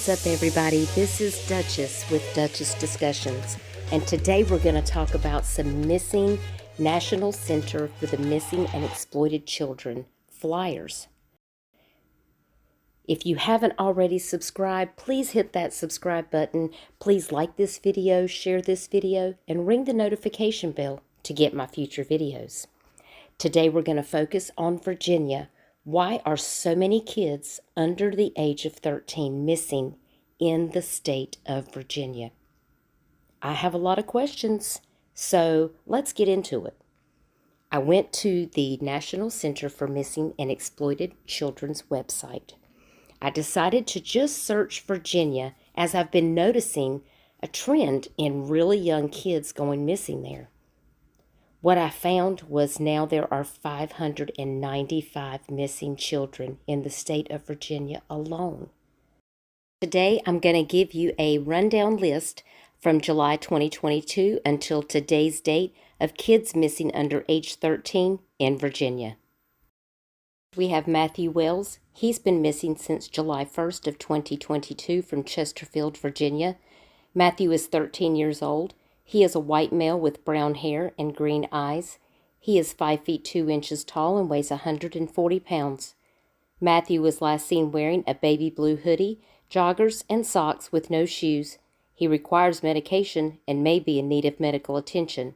What's up, everybody? This is Dutchess with Dutchess Discussions, and today we're going to talk about some missing National Center for the Missing and Exploited Children flyers. If you haven't already subscribed, please hit that subscribe button. Please like this video, share this video, and ring the notification bell to get my future videos. Today we're going to focus on Virginia. Why are so many kids under the age of 13 missing in the state of Virginia? I have a lot of questions, so let's get into it. I went to the National Center for Missing and Exploited Children's website. I decided to just search Virginia as I've been noticing a trend in really young kids going missing there. What I found was now there are 595 missing children in the state of Virginia alone. Today, I'm going to give you a rundown list from July 2022 until today's date of kids missing under age 13 in Virginia. We have Matthew Wells. He's been missing since July 1st of 2022 from Chesterfield, Virginia. Matthew is 13 years old. He is a white male with brown hair and green eyes. He is 5 feet 2 inches tall and weighs 140 pounds. Matthew was last seen wearing a baby blue hoodie, joggers, and socks with no shoes. He requires medication and may be in need of medical attention.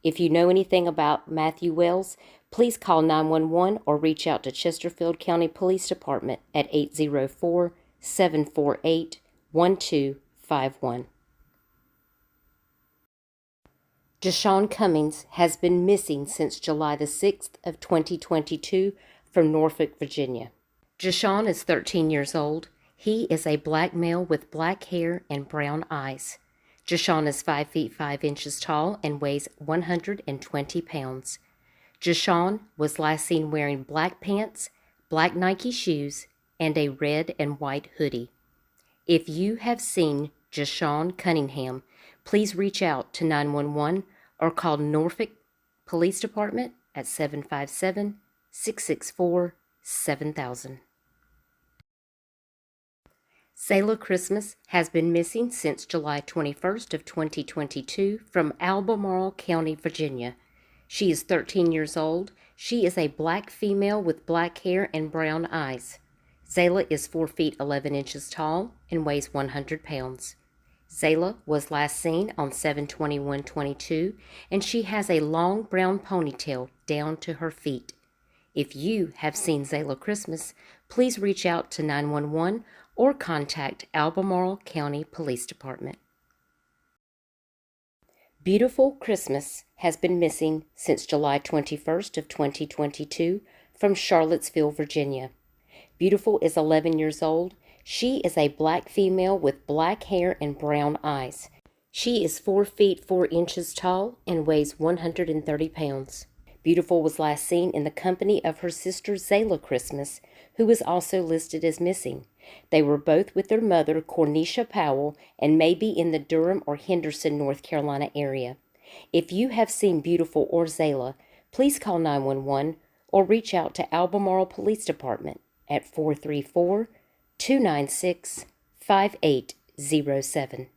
If you know anything about Matthew Wells, please call 911 or reach out to Chesterfield County Police Department at 804-748-1251. Dashawne Cummings has been missing since July the 6th of 2022 from Norfolk, Virginia. Dashawne is 13 years old. He is a black male with black hair and brown eyes. Dashawne is 5 feet 5 inches tall and weighs 120 pounds. Dashawne was last seen wearing black pants, black Nike shoes, and a red and white hoodie. If you have seen Dashawne Cunningham, please reach out to 911 or call Norfolk Police Department at 757-664-7000. Zayla Christmas has been missing since July 21st of 2022 from Albemarle County, Virginia. She is 13 years old. She is a black female with black hair and brown eyes. Zayla is 4 feet 11 inches tall and weighs 100 pounds. Zayla was last seen on 7/21/22, and she has a long brown ponytail down to her feet. If you have seen Zayla Christmas, please reach out to 911 or contact Albemarle County Police Department. Beautiful Christmas has been missing since July 21st of 2022 from Charlottesville, Virginia. Beautiful is 11 years old. She is a black female with black hair and brown eyes. She is 4 feet 4 inches tall and weighs 130 pounds. Beautiful was last seen in the company of her sister Zayla Christmas, who is also listed as missing. They were both with their mother, Cornisha Powell, and may be in the Durham or Henderson, North Carolina area. If you have seen Beautiful or Zayla, please call 911 or reach out to Albemarle Police Department at 434-296-5807.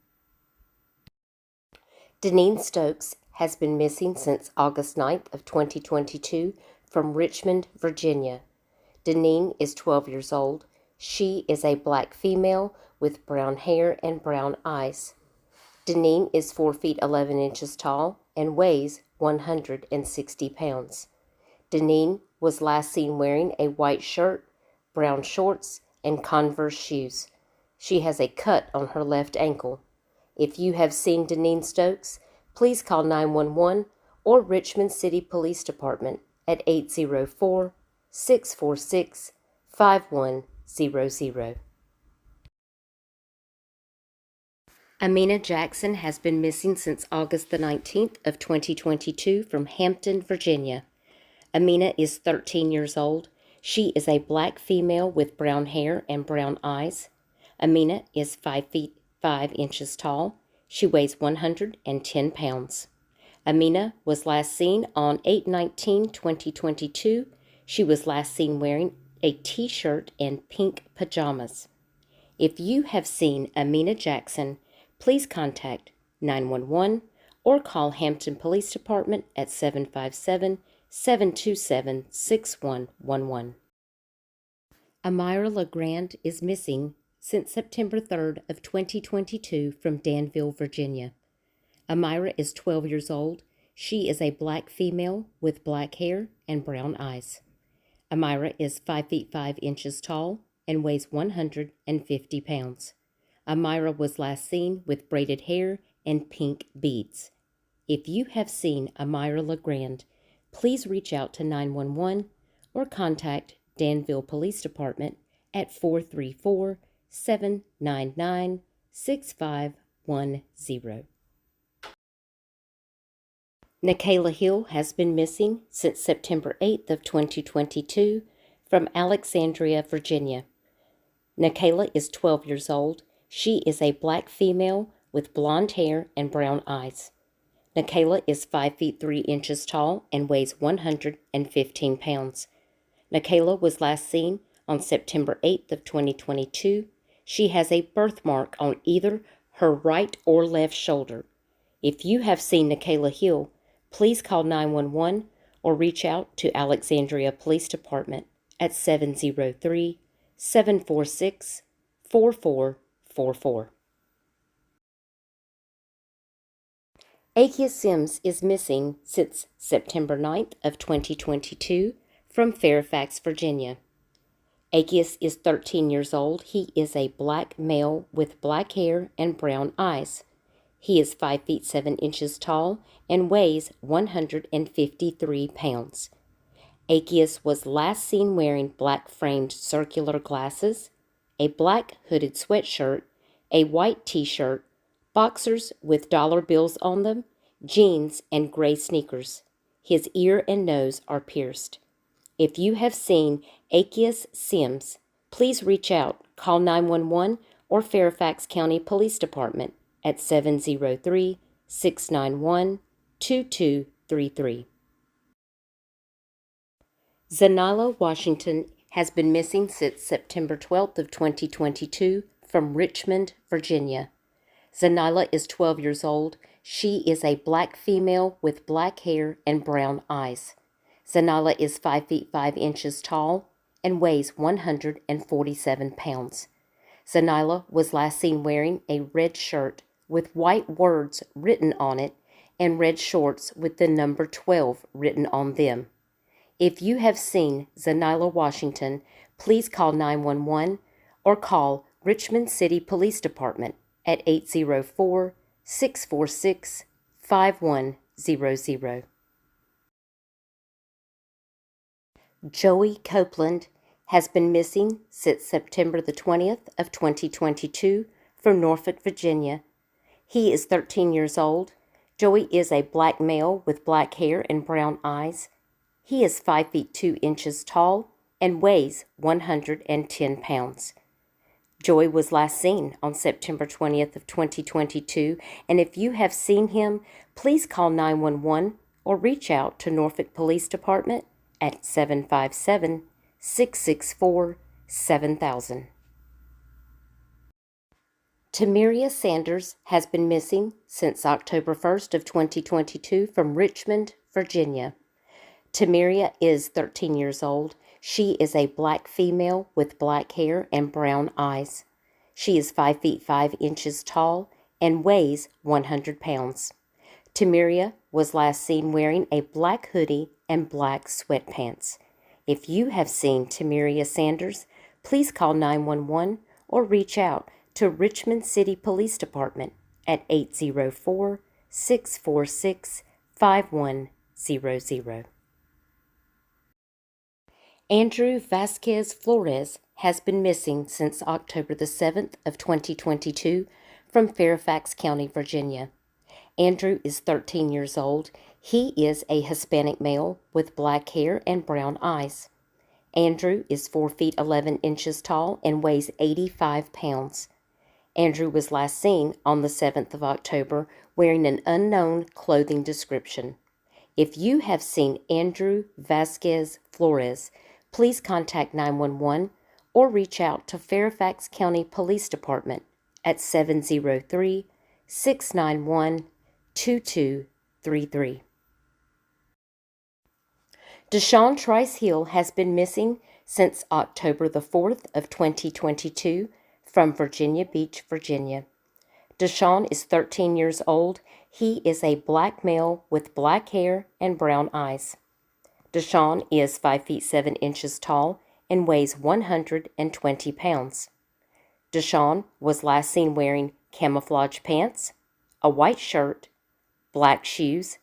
Daneen Stokes has been missing since August 9th of 2022 from Richmond, Virginia. Daneen is 12 years old. She is a black female with brown hair and brown eyes. Daneen is 4 feet 11 inches tall and weighs 160 pounds. Daneen was last seen wearing a white shirt, brown shorts, and Converse shoes. She has a cut on her left ankle. If you have seen Daneen Stokes, please call 911 or Richmond City Police Department at 804-646-5100. Ameena Jackson has been missing since August the 19th of 2022 from Hampton, Virginia. Ameena is 13 years old. She is a black female with brown hair and brown eyes. Ameena is 5 feet 5 inches tall. She weighs 110 pounds. Ameena was last seen on 8/19/2022. She was last seen wearing a t-shirt and pink pajamas. If you have seen Ameena Jackson, please contact 911 or call Hampton Police Department at 757-727-6111. Amirah LeGrande is missing since September 3rd of 2022 from Danville, Virginia. Amirah is 12 years old. She is a black female with black hair and brown eyes. Amirah is 5 feet 5 inches tall and weighs 150 pounds. Amirah was last seen with braided hair and pink beads. If you have seen Amirah LeGrande, please reach out to 911 or contact Danville Police Department at 434-799-6510. Nakayla Hill has been missing since September 8th of 2022 from Alexandria, Virginia. Nakayla is 12 years old. She is a black female with blonde hair and brown eyes. Nakayla is 5 feet 3 inches tall and weighs 115 pounds. Nakayla was last seen on September 8th of 2022. She has a birthmark on either her right or left shoulder. If you have seen Nakayla Hill, please call 911 or reach out to Alexandria Police Department at 703-746-4444. Achaius Simms is missing since September 9th of 2022 from Fairfax, Virginia. Achaius is 13 years old. He is a black male with black hair and brown eyes. He is 5 feet 7 inches tall and weighs 153 pounds. Achaius was last seen wearing black framed circular glasses, a black hooded sweatshirt, a white t-shirt, boxers with dollar bills on them, jeans, and gray sneakers. His ear and nose are pierced. If you have seen Achaius Simms, please reach out, call 911 or Fairfax County Police Department at 703-691-2233. Zanyla Washington has been missing since September 12th of 2022 from Richmond, Virginia. Zanyla is 12 years old. She is a black female with black hair and brown eyes. Zanyla is 5 feet 5 inches tall and weighs 147 pounds. Zanyla was last seen wearing a red shirt with white words written on it and red shorts with the number 12 written on them. If you have seen Zanyla Washington, please call 911 or call Richmond City Police Department at 804-646-5100. Joey Copeland has been missing since September the 20th of 2022 from Norfolk, Virginia. He is 13 years old. Joey is a black male with black hair and brown eyes. He is 5 feet 2 inches tall and weighs 110 pounds. Joey was last seen on September 20th of 2022, and if you have seen him, please call 911 or reach out to Norfolk Police Department at 757-664-7000. Tamiria Sanders has been missing since October 1st of 2022 from Richmond, Virginia. Tamiria is 13 years old. She is a black female with black hair and brown eyes. She is 5 feet 5 inches tall and weighs 100 pounds. Tamiria was last seen wearing a black hoodie and black sweatpants. If you have seen Tamiria Sanders, please call 911 or reach out to Richmond City Police Department at 804-646-5100. Andrew Vasquez-Flores has been missing since October the 7th of 2022 from Fairfax County, Virginia. Andrew is 13 years old. He is a Hispanic male with black hair and brown eyes. Andrew is 4 feet 11 inches tall and weighs 85 pounds. Andrew was last seen on the 7th of October wearing an unknown clothing description. If you have seen Andrew Vasquez-Flores, please contact 911 or reach out to Fairfax County Police Department at 703-691-2233. Dashawne Trice-Hill has been missing since October the 4th of 2022 from Virginia Beach, Virginia. Dashawne is 13 years old. He is a black male with black hair and brown eyes. Dashawne is 5 feet 7 inches tall and weighs 120 pounds. Dashawne was last seen wearing camouflage pants, a white shirt, black shoes,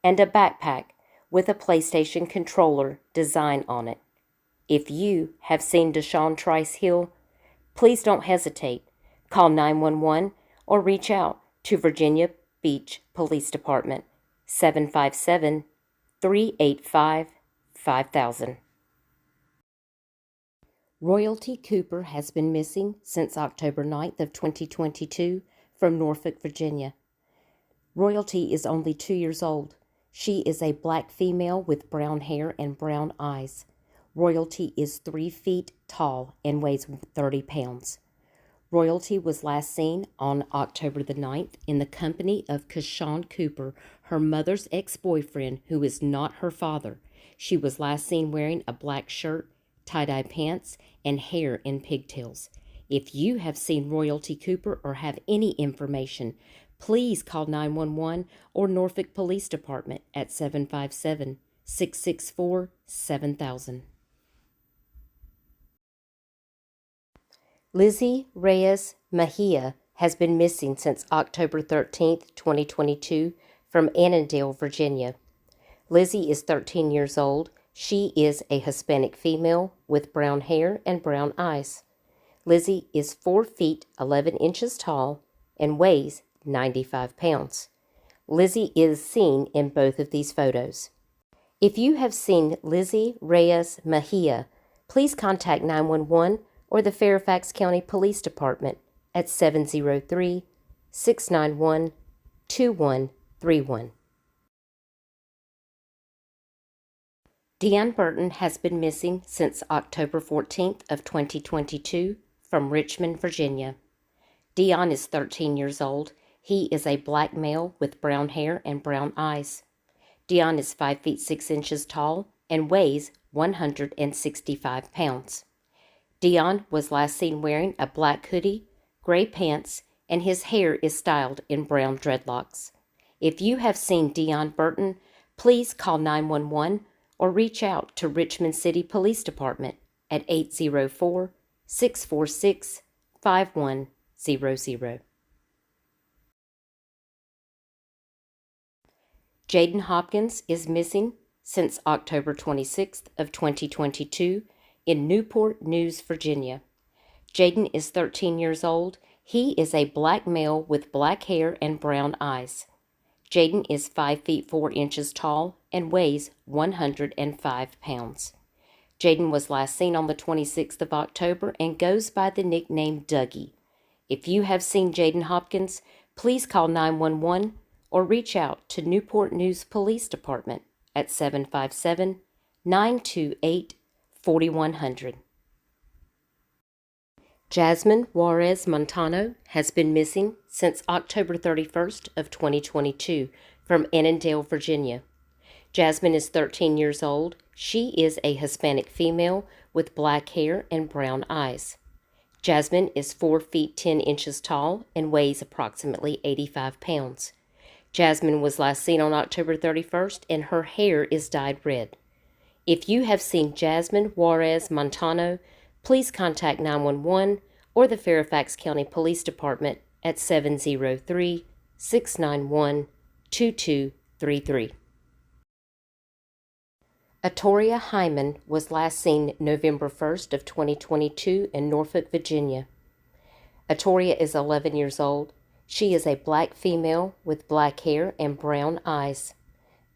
and a backpack with a PlayStation controller design on it. If you have seen Dashawne Trice-Hill, please don't hesitate. Call 911 or reach out to Virginia Beach Police Department, 757-385-5000. Royalty Cooper has been missing since October 9th of 2022 from Norfolk, Virginia. Royalty is only 2 years old. She is a black female with brown hair and brown eyes. Royalty is 3 feet tall and weighs 30 pounds. Royalty was last seen on October the 9th in the company of Kashawn Cooper, her mother's ex-boyfriend who is not her father. She was last seen wearing a black shirt, tie-dye pants, and hair in pigtails. If you have seen Royalty Cooper or have any information, please call 911 or Norfolk Police Department at 757-664-7000. Lizzy Reyes Mejia has been missing since October 13th, 2022 from Annandale, Virginia. Lizzy is 13 years old. She is a Hispanic female with brown hair and brown eyes. Lizzy is 4 feet 11 inches tall and weighs 95 pounds. Lizzy is seen in both of these photos. If you have seen Lizzy Reyes Mejia, please contact 911 or the Fairfax County Police Department at 703-691-2131. Deon Burton has been missing since October 14th of 2022 from Richmond, Virginia. Deon is 13 years old. He is a black male with brown hair and brown eyes. Deon is 5 feet 6 inches tall and weighs 165 pounds. Deon was last seen wearing a black hoodie, gray pants, and his hair is styled in brown dreadlocks. If you have seen Deon Burton, please call 911 or reach out to Richmond City Police Department at 804-646-5100. Jaedyn Hopkins is missing since October 26th of 2022 in Newport News, Virginia. Jaedyn is 13 years old. He is a black male with black hair and brown eyes. Jaedyn is 5 feet 4 inches tall and weighs 105 pounds. Jaedyn was last seen on the 26th of October and goes by the nickname Dougie. If you have seen Jaedyn Hopkins, please call 911 or reach out to Newport News Police Department at 757-928-4100. Jasmine Juarez Montano has been missing since October 31st of 2022 from Annandale, Virginia. Jasmine is 13 years old. She is a Hispanic female with black hair and brown eyes. Jasmine is 4 feet 10 inches tall and weighs approximately 85 pounds. Jasmine was last seen on October 31st and her hair is dyed red. If you have seen Jasmine Juarez Montano, please contact 911 or the Fairfax County Police Department at 703-691-2233. Atoria Hyman was last seen November 1st of 2022 in Norfolk, Virginia. Atoria is 11 years old. She is a black female with black hair and brown eyes.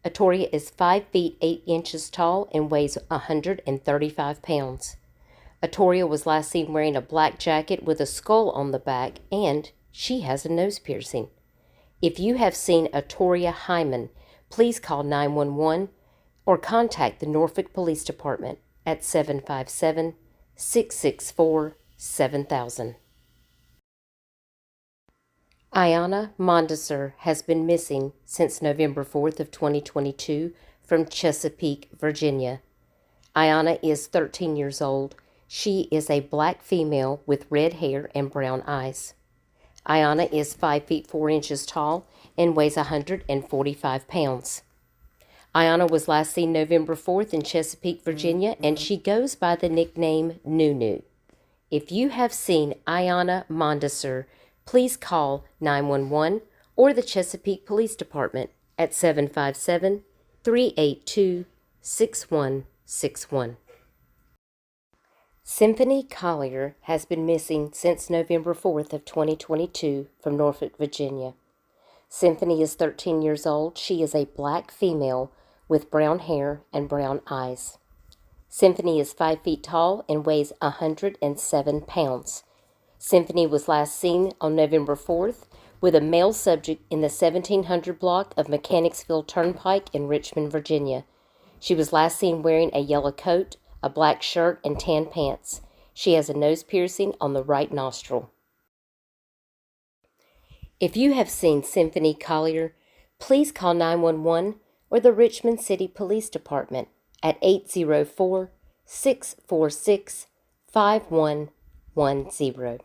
Atoria is 5 feet 8 inches tall and weighs 135 pounds. Atoria was last seen wearing a black jacket with a skull on the back, and she has a nose piercing. If you have seen Atoria Hyman, please call 911 or contact the Norfolk Police Department at 757 664-7000. Ianna Mondesir has been missing since November 4th of 2022 from Chesapeake, Virginia. Ianna is 13 years old. She is a black female with red hair and brown eyes. Ianna is 5 feet 4 inches tall and weighs 145 pounds. Ianna was last seen November 4th in Chesapeake, Virginia, and she goes by the nickname Nunu. If you have seen Ianna Mondesir, please call 911 or the Chesapeake Police Department at 757-382-6161. Cymphany Collier has been missing since November 4th of 2022 from Norfolk, Virginia. Cymphany is 13 years old. She is a black female with brown hair and brown eyes. Cymphany is 5 feet tall and weighs 107 pounds. Cymphany was last seen on November 4th with a male subject in the 1700 block of Mechanicsville Turnpike in Richmond, Virginia. She was last seen wearing a yellow coat, a black shirt, and tan pants. She has a nose piercing on the right nostril. If you have seen Cymphany Collier, please call 911 or the Richmond City Police Department at 804-646-5110.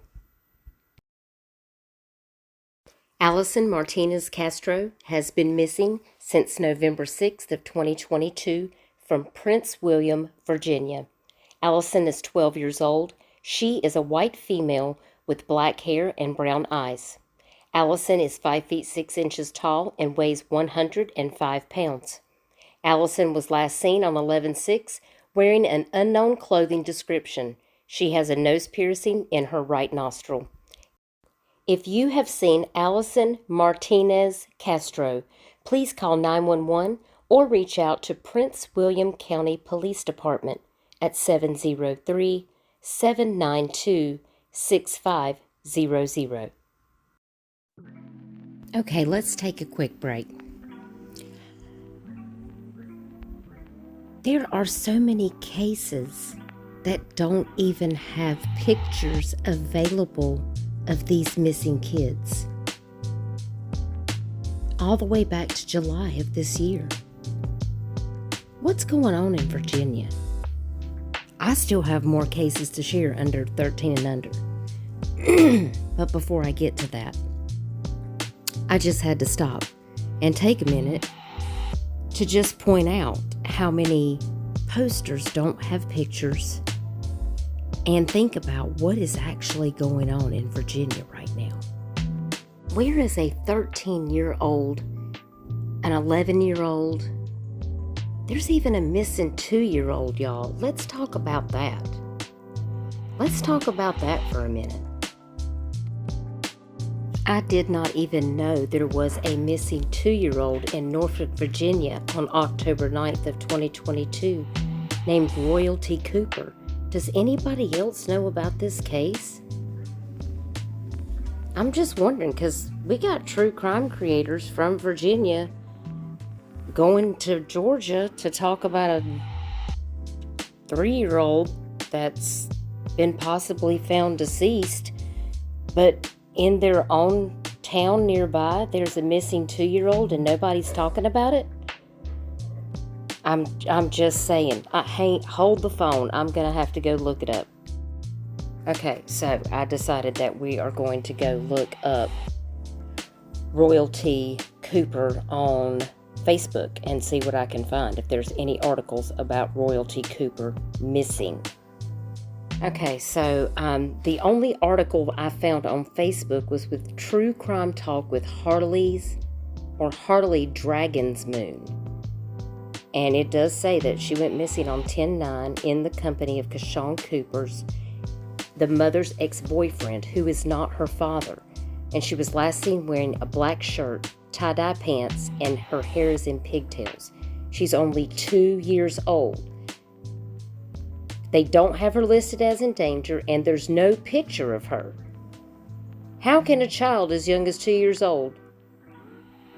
Allison Martinez-Castro has been missing since November 6th of 2022 from Prince William, Virginia. Allison is 12 years old. She is a white female with black hair and brown eyes. Allison is 5 feet 6 inches tall and weighs 105 pounds. Allison was last seen on 11/6 wearing an unknown clothing description. She has a nose piercing in her right nostril. If you have seen Allison Martinez-Castro, please call 911 or reach out to Prince William County Police Department at 703-792-6500. Okay, let's take a quick break. There are so many cases that don't even have pictures available of these missing kids. All the way back to July of this year. What's going on in Virginia? I still have more cases to share under 13 and under. But before I get to that, I just had to stop and take a minute to just point out how many posters don't have pictures and think about what is actually going on in Virginia right now. Where is a 13-year-old, an 11-year-old? There's even a missing 2-year-old, y'all. Let's talk about that. Let's talk about that for a minute. I did not even know there was a missing 2-year-old in Norfolk, Virginia on October 9th of 2022 named Royalty Cooper. Does anybody else know about this case? I'm just wondering because we got true crime creators from Virginia going to Georgia to talk about a 3-year-old that's been possibly found deceased, but in their own town nearby, there's a missing 2-year-old and nobody's talking about it? I'm just saying. Hold the phone. I'm going to have to go look it up. Okay, so I decided that we are going to go look up Royalty Cooper on Facebook and see what I can find, if there's any articles about Royalty Cooper missing. Okay, so the only article I found on Facebook was with True Crime Talk with Harley Dragon's Moon. And it does say that she went missing on 10/9 in the company of Kashawn Cooper's, the mother's ex-boyfriend, who is not her father. And she was last seen wearing a black shirt, tie-dye pants, and her hair is in pigtails. She's only 2 years old. They don't have her listed as in danger, and there's no picture of her. How can a child as young as 2 years old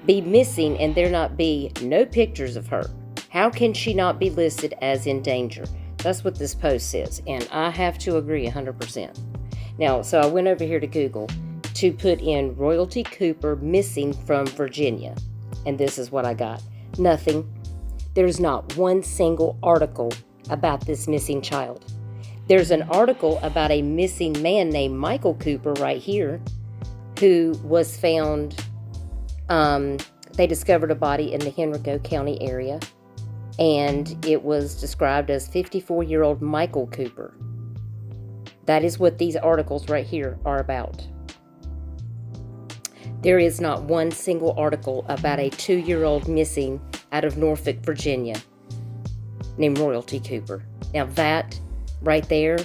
be missing and there not be no pictures of her? How can she not be listed as in danger? That's what this post says, and I have to agree 100%. Now, so I went over here to Google to put in Royalty Cooper missing from Virginia, and this is what I got. Nothing. There's not one single article about this missing child. There's an article about a missing man named Michael Cooper right here, who was found, they discovered a body in the Henrico County area, and it was described as 54-year-old Michael Cooper. That is what these articles right here are about. There is not one single article about a 2-year-old missing out of Norfolk, Virginia, named Royalty Cooper. Now that right there,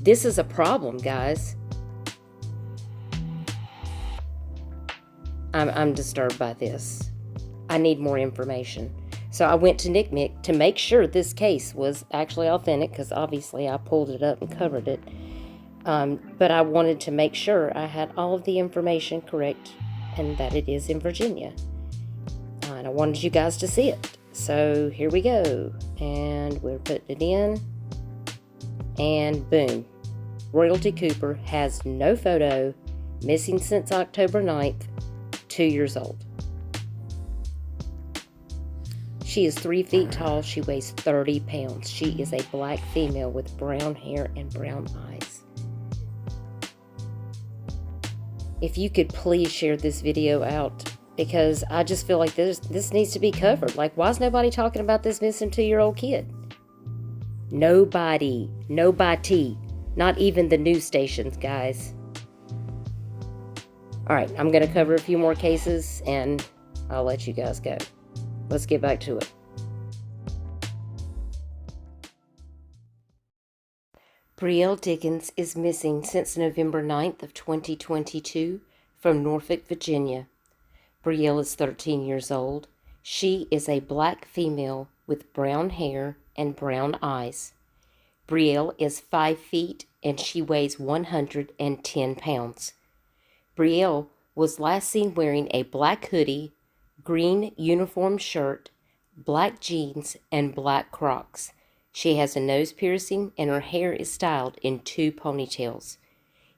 this is a problem, guys. I'm disturbed by this. I need more information. So I went to NCMEC to make sure this case was actually authentic, because obviously I pulled it up and covered it. But I wanted to make sure I had all of the information correct and that it is in Virginia. And I wanted you guys to see it. So here we go. And we're putting it in. And boom. Royalty Cooper has no photo, missing since October 9th, 2 years old. She is 3 feet tall. She weighs 30 pounds. She is a black female with brown hair and brown eyes. If you could please share this video out, because I just feel like this needs to be covered. Like, why is nobody talking about this missing 2-year-old kid? Nobody. Not even the news stations, guys. Alright, I'm going to cover a few more cases and I'll let you guys go. Let's get back to it. Brielle Dickens is missing since November 9th of 2022 from Norfolk, Virginia. Brielle is 13 years old. She is a black female with brown hair and brown eyes. Brielle is 5 feet and she weighs 110 pounds. Brielle was last seen wearing a black hoodie, green uniform shirt, black jeans, and black Crocs. She has a nose piercing and her hair is styled in 2 ponytails.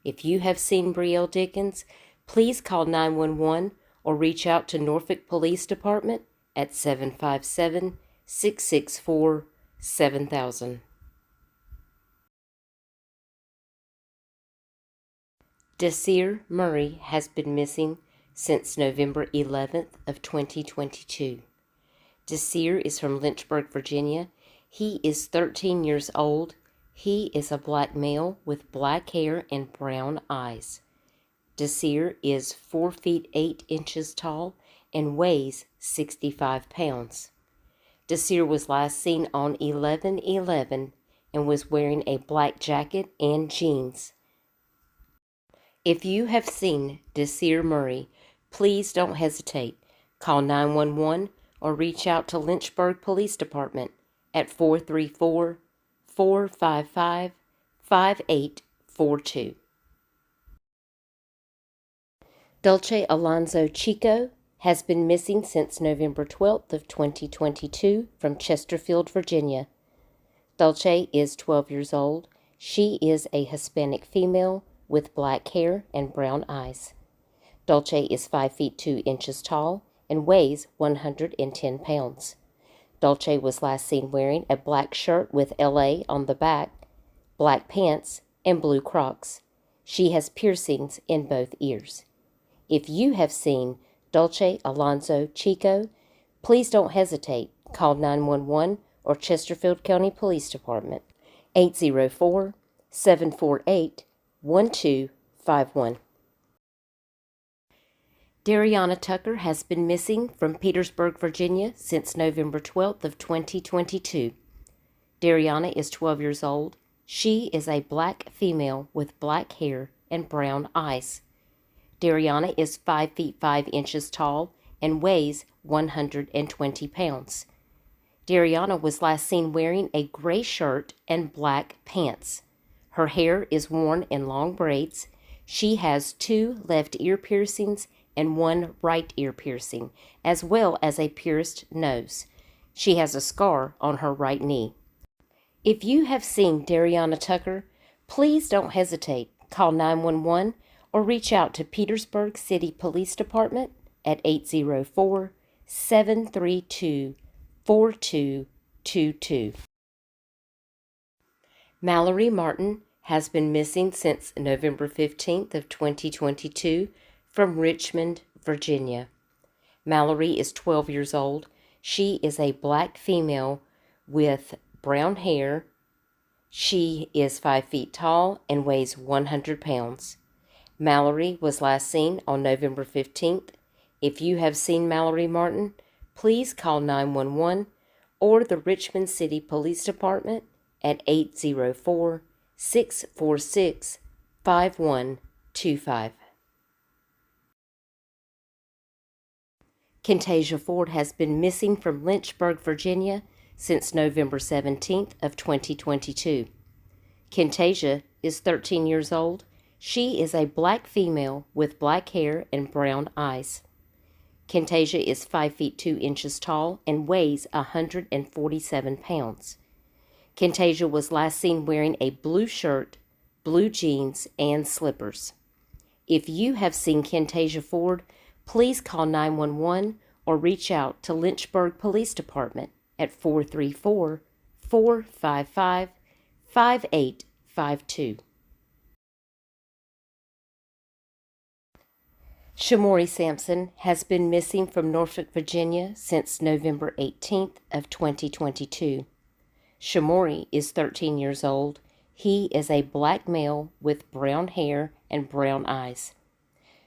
If you have seen Brielle Dickens, please call 911 or reach out to Norfolk Police Department at 757-664-7000. Dasir Murray has been missing since November 11th of 2022. Dasir is from Lynchburg, Virginia. He is 13 years old. He is a black male with black hair and brown eyes. Dasir is 4 feet 8 inches tall and weighs 65 pounds. Dasir was last seen on 11/11 and was wearing a black jacket and jeans. If you have seen Dasir Murray, please don't hesitate. Call 911 or reach out to Lynchburg Police Department at 434-455-5842. Dulce Alonzo-Chico has been missing since November 12th of 2022 from Chesterfield, Virginia. Dulce is 12 years old. She is a Hispanic female with black hair and brown eyes. Dulce is 5 feet 2 inches tall and weighs 110 pounds. Dulce was last seen wearing a black shirt with LA on the back, black pants, and blue Crocs. She has piercings in both ears. If you have seen Dulce Alonzo-Chico, please don't hesitate. Call 911 or Chesterfield County Police Department, 804-748-1251. Derionna Tucker has been missing from Petersburg, Virginia since November 12th of 2022. Derionna is 12 years old. She is a black female with black hair and brown eyes. Derionna is 5 feet 5 inches tall and weighs 120 pounds. Derionna was last seen wearing a gray shirt and black pants. Her hair is worn in long braids. She has 2 left ear piercings and 1 right ear piercing, as well as a pierced nose. She has a scar on her right knee. If you have seen Derionna Tucker, please don't hesitate. Call 911 or reach out to Petersburg City Police Department at 804-732-4222. Mallory Martin has been missing since November 15th of 2022 from Richmond, Virginia. Mallory is 12 years old. She is a black female with brown hair. She is 5 feet tall and weighs 100 pounds. Mallory was last seen on November 15th. If you have seen Mallory Martin, please call 911 or the Richmond City Police Department at 804-646-5125. Kentaysia Ford has been missing from Lynchburg, Virginia since November 17th of 2022. Kentaysia is 13 years old. She is a black female with black hair and brown eyes. Kentaysia is 5 feet 2 inches tall and weighs 147 pounds. Kentaysia was last seen wearing a blue shirt, blue jeans, and slippers. If you have seen Kentaysia Ford, please call 911 or reach out to Lynchburg Police Department at 434-455-5852. Shamorie Sampson has been missing from Norfolk, Virginia since November 18th of 2022. Shamorie is 13 years old. He is a black male with brown hair and brown eyes.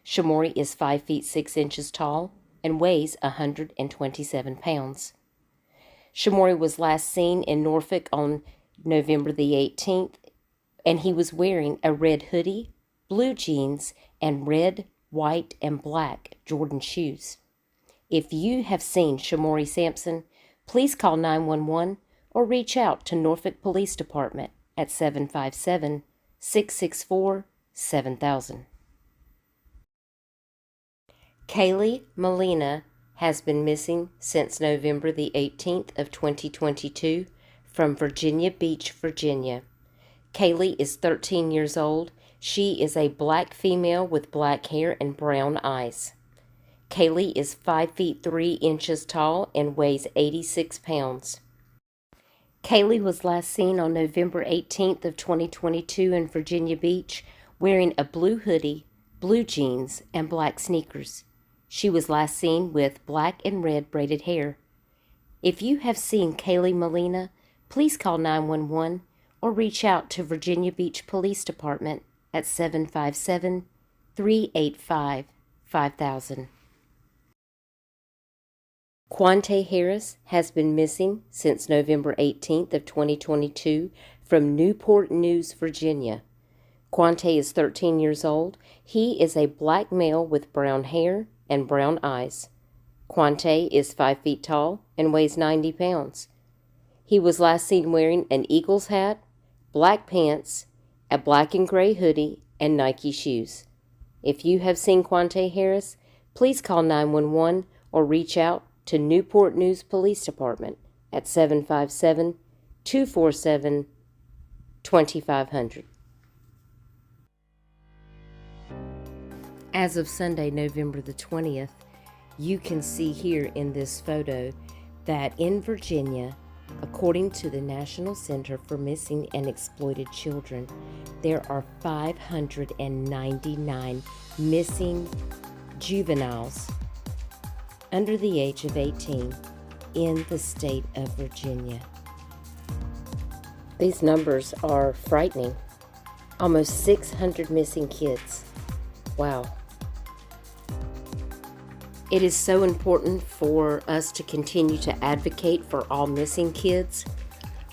Shamorie is 5 feet 6 inches tall and weighs 127 pounds. Shamorie was last seen in Norfolk on November the 18th, and he was wearing a red hoodie, blue jeans, and red, white, and black Jordan shoes. If you have seen Shamorie Sampson, please call 911 or reach out to Norfolk Police Department at 757-664-7000. Kaylee Molina has been missing since November the 18th of 2022 from Virginia Beach, Virginia. Kaylee is 13 years old. She is a black female with black hair and brown eyes. Kaylee is 5 feet 3 inches tall and weighs 86 pounds. Kaylee was last seen on November 18th of 2022 in Virginia Beach wearing a blue hoodie, blue jeans, and black sneakers. She was last seen with black and red braided hair. If you have seen Kaylee Molina, please call 911 or reach out to Virginia Beach Police Department at 757-385-5000. Quantae Harris has been missing since November 18th of 2022 from Newport News, Virginia. Quantae is 13 years old. He is a black male with brown hair and brown eyes. Quantae is 5 feet tall and weighs 90 pounds. He was last seen wearing an Eagles hat, black pants, a black and gray hoodie, and Nike shoes. If you have seen Quantae Harris, please call 911 or reach out to Newport News Police Department at 757-247-2500. As of Sunday, November the 20th, you can see here in this photo that in Virginia, according to the National Center for Missing and Exploited Children, there are 599 missing juveniles under the age of 18 in the state of Virginia. These numbers are frightening. Almost 600 missing kids. Wow. It is so important for us to continue to advocate for all missing kids.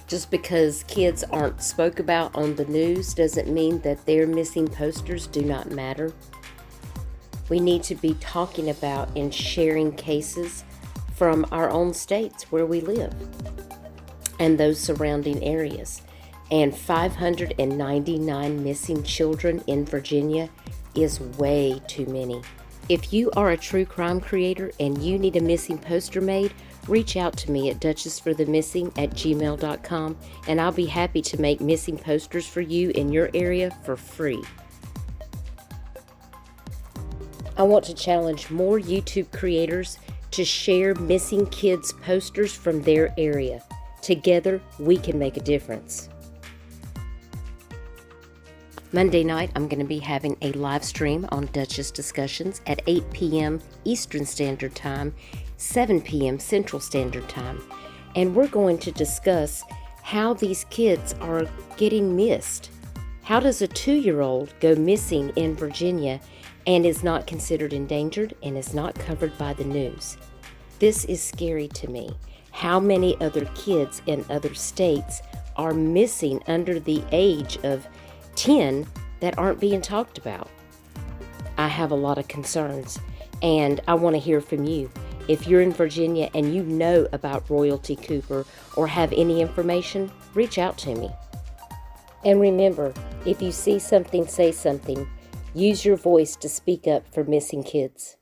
Just because kids aren't spoke about on the news doesn't mean that their missing posters do not matter. We need to be talking about and sharing cases from our own states where we live and those surrounding areas. And 599 missing children in Virginia is way too many. If you are a true crime creator and you need a missing poster made, reach out to me at duchessforthemissing@gmail.com and I'll be happy to make missing posters for you in your area for free. I want to challenge more YouTube creators to share missing kids posters from their area. Together, we can make a difference. Monday night, I'm going to be having a live stream on Dutchess Discussions at 8 p.m. Eastern Standard Time, 7 p.m. Central Standard Time. And we're going to discuss how these kids are getting missed. How does a 2-year-old go missing in Virginia and is not considered endangered and is not covered by the news? This is scary to me. How many other kids in other states are missing under the age of 10 that aren't being talked about? I have a lot of concerns, and I want to hear from you. If you're in Virginia and you know about Royalty Cooper or have any information, reach out to me. And remember, if you see something, say something. Use your voice to speak up for missing kids.